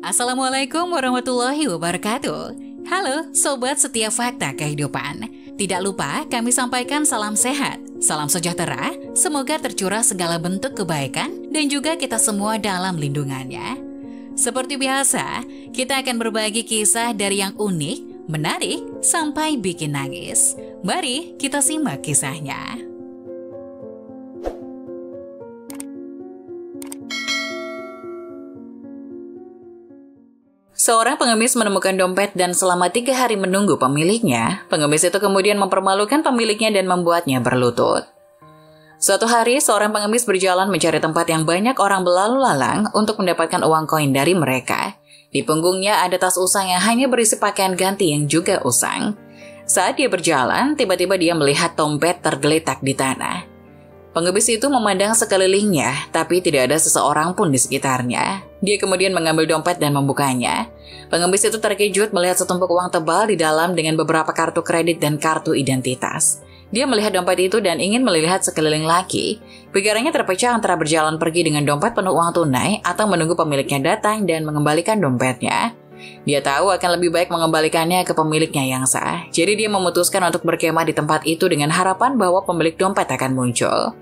Assalamualaikum warahmatullahi wabarakatuh. Halo Sobat Setiap Fakta Kehidupan. Tidak lupa kami sampaikan salam sehat, salam sejahtera, semoga tercurah segala bentuk kebaikan dan juga kita semua dalam lindungannya. Seperti biasa, kita akan berbagi kisah dari yang unik, menarik, sampai bikin nangis. Mari kita simak kisahnya. Seorang pengemis menemukan dompet dan selama 3 hari menunggu pemiliknya, pengemis itu kemudian mempermalukan pemiliknya dan membuatnya berlutut. Suatu hari, seorang pengemis berjalan mencari tempat yang banyak orang berlalu lalang untuk mendapatkan uang koin dari mereka. Di punggungnya ada tas usang yang hanya berisi pakaian ganti yang juga usang. Saat dia berjalan, tiba-tiba dia melihat dompet tergeletak di tanah. Pengemis itu memandang sekelilingnya, tapi tidak ada seseorang pun di sekitarnya. Dia kemudian mengambil dompet dan membukanya. Pengemis itu terkejut melihat setumpuk uang tebal di dalam dengan beberapa kartu kredit dan kartu identitas. Dia melihat dompet itu dan ingin melihat sekeliling lagi. Pikirannya terpecah antara berjalan pergi dengan dompet penuh uang tunai atau menunggu pemiliknya datang dan mengembalikan dompetnya. Dia tahu akan lebih baik mengembalikannya ke pemiliknya yang sah. Jadi dia memutuskan untuk berkemah di tempat itu dengan harapan bahwa pemilik dompet akan muncul.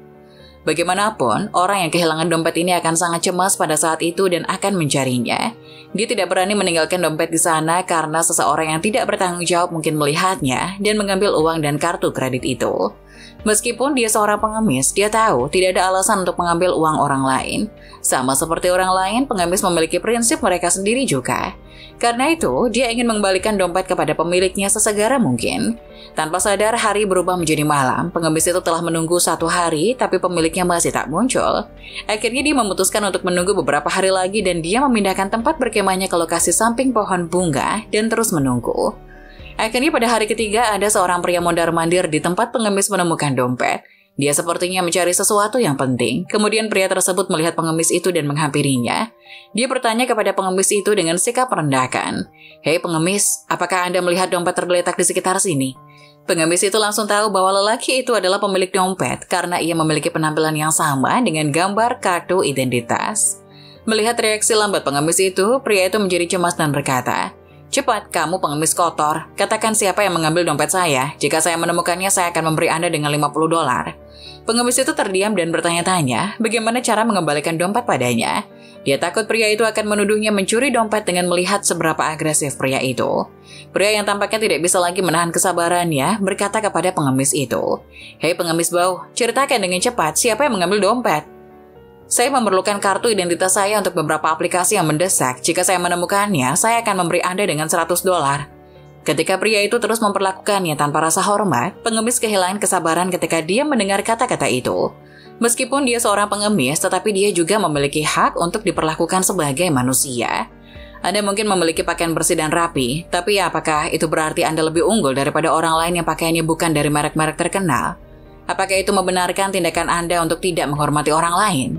Bagaimanapun, orang yang kehilangan dompet ini akan sangat cemas pada saat itu dan akan mencarinya. Dia tidak berani meninggalkan dompet di sana karena seseorang yang tidak bertanggung jawab mungkin melihatnya dan mengambil uang dan kartu kredit itu. Meskipun dia seorang pengemis, dia tahu tidak ada alasan untuk mengambil uang orang lain. Sama seperti orang lain, pengemis memiliki prinsip mereka sendiri juga. Karena itu, dia ingin mengembalikan dompet kepada pemiliknya sesegera mungkin. Tanpa sadar, hari berubah menjadi malam. Pengemis itu telah menunggu 1 hari, tapi pemiliknya masih tak muncul. Akhirnya dia memutuskan untuk menunggu beberapa hari lagi dan dia memindahkan tempat berkemahnya ke lokasi samping pohon bunga dan terus menunggu. Akhirnya pada hari ketiga ada seorang pria mondar-mandir di tempat pengemis menemukan dompet. Dia sepertinya mencari sesuatu yang penting. Kemudian pria tersebut melihat pengemis itu dan menghampirinya. Dia bertanya kepada pengemis itu dengan sikap merendahkan. "Hei pengemis, apakah Anda melihat dompet tergeletak di sekitar sini?" Pengemis itu langsung tahu bahwa lelaki itu adalah pemilik dompet karena ia memiliki penampilan yang sama dengan gambar kartu identitas. Melihat reaksi lambat pengemis itu, pria itu menjadi cemas dan berkata, "Cepat, kamu pengemis kotor. Katakan siapa yang mengambil dompet saya. Jika saya menemukannya, saya akan memberi Anda dengan $50. Pengemis itu terdiam dan bertanya-tanya bagaimana cara mengembalikan dompet padanya. Dia takut pria itu akan menuduhnya mencuri dompet dengan melihat seberapa agresif pria itu. Pria yang tampaknya tidak bisa lagi menahan kesabarannya berkata kepada pengemis itu, "Hei pengemis bau, ceritakan dengan cepat siapa yang mengambil dompet. Saya memerlukan kartu identitas saya untuk beberapa aplikasi yang mendesak. Jika saya menemukannya, saya akan memberi Anda dengan $100. Ketika pria itu terus memperlakukannya tanpa rasa hormat, pengemis kehilangan kesabaran ketika dia mendengar kata-kata itu. Meskipun dia seorang pengemis, tetapi dia juga memiliki hak untuk diperlakukan sebagai manusia. Anda mungkin memiliki pakaian bersih dan rapi, tapi apakah itu berarti Anda lebih unggul daripada orang lain yang pakaiannya bukan dari merek-merek terkenal? Apakah itu membenarkan tindakan Anda untuk tidak menghormati orang lain?"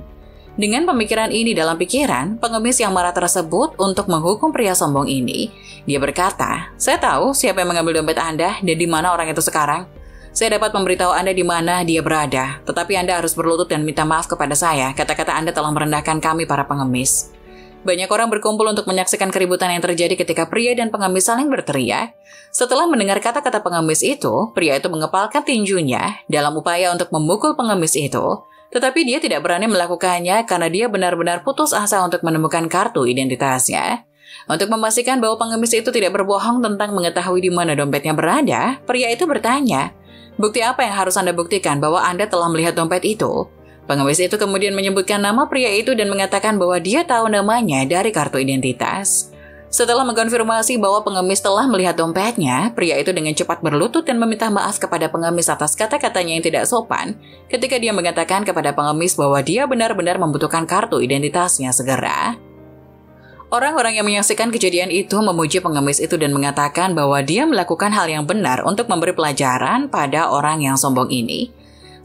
Dengan pemikiran ini dalam pikiran, pengemis yang marah tersebut untuk menghukum pria sombong ini. Dia berkata, "Saya tahu siapa yang mengambil dompet Anda dan di mana orang itu sekarang. Saya dapat memberitahu Anda di mana dia berada, tetapi Anda harus berlutut dan minta maaf kepada saya. Kata-kata Anda telah merendahkan kami para pengemis." Banyak orang berkumpul untuk menyaksikan keributan yang terjadi ketika pria dan pengemis saling berteriak. Setelah mendengar kata-kata pengemis itu, pria itu mengepalkan tinjunya dalam upaya untuk memukul pengemis itu. Tetapi dia tidak berani melakukannya karena dia benar-benar putus asa untuk menemukan kartu identitasnya. Untuk memastikan bahwa pengemis itu tidak berbohong tentang mengetahui di mana dompetnya berada, pria itu bertanya, "Bukti apa yang harus Anda buktikan bahwa Anda telah melihat dompet itu?" Pengemis itu kemudian menyebutkan nama pria itu dan mengatakan bahwa dia tahu namanya dari kartu identitas. Setelah mengkonfirmasi bahwa pengemis telah melihat dompetnya, pria itu dengan cepat berlutut dan meminta maaf kepada pengemis atas kata-katanya yang tidak sopan ketika dia mengatakan kepada pengemis bahwa dia benar-benar membutuhkan kartu identitasnya segera. Orang-orang yang menyaksikan kejadian itu memuji pengemis itu dan mengatakan bahwa dia melakukan hal yang benar untuk memberi pelajaran pada orang yang sombong ini.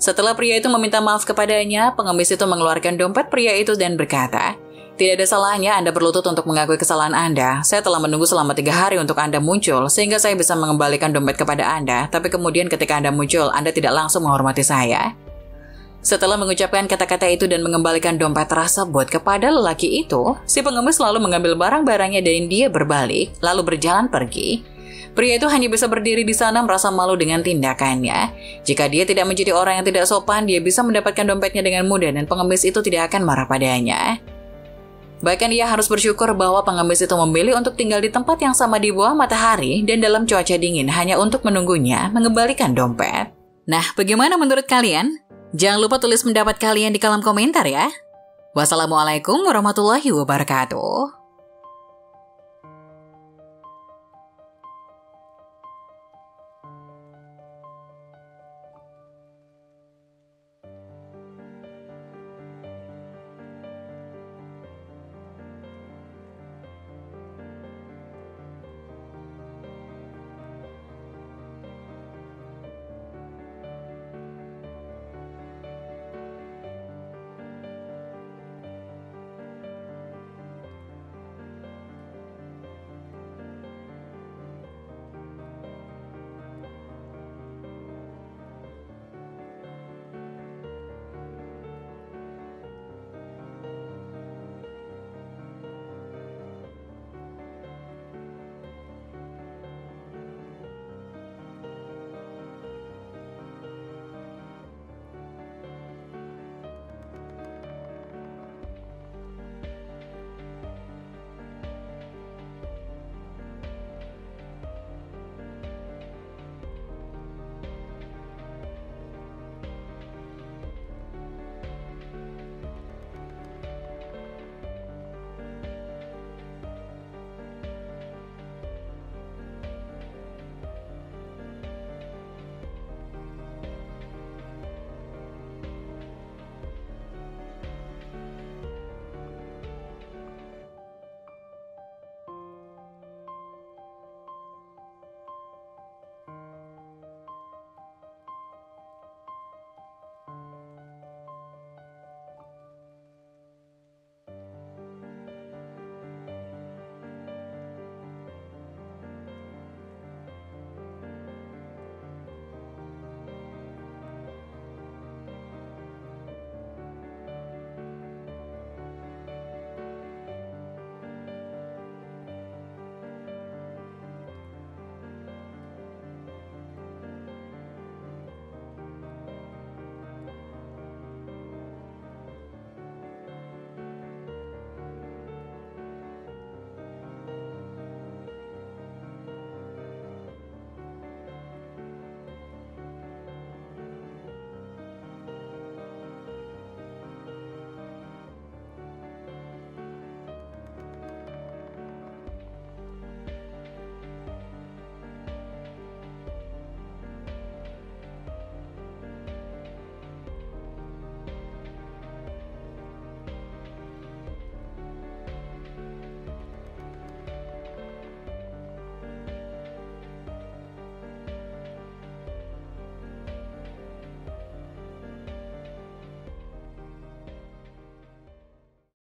Setelah pria itu meminta maaf kepadanya, pengemis itu mengeluarkan dompet pria itu dan berkata, "Tidak ada salahnya Anda berlutut untuk mengakui kesalahan Anda. Saya telah menunggu selama 3 hari untuk Anda muncul, sehingga saya bisa mengembalikan dompet kepada Anda. Tapi kemudian ketika Anda muncul, Anda tidak langsung menghormati saya." Setelah mengucapkan kata-kata itu dan mengembalikan dompet tersebut kepada lelaki itu, si pengemis lalu mengambil barang-barangnya dan dia berbalik, lalu berjalan pergi. Pria itu hanya bisa berdiri di sana merasa malu dengan tindakannya. Jika dia tidak menjadi orang yang tidak sopan, dia bisa mendapatkan dompetnya dengan mudah dan pengemis itu tidak akan marah padanya. Bahkan ia harus bersyukur bahwa pengemis itu memilih untuk tinggal di tempat yang sama di bawah matahari dan dalam cuaca dingin hanya untuk menunggunya mengembalikan dompet. Nah, bagaimana menurut kalian? Jangan lupa tulis pendapat kalian di kolom komentar ya. Wassalamualaikum warahmatullahi wabarakatuh.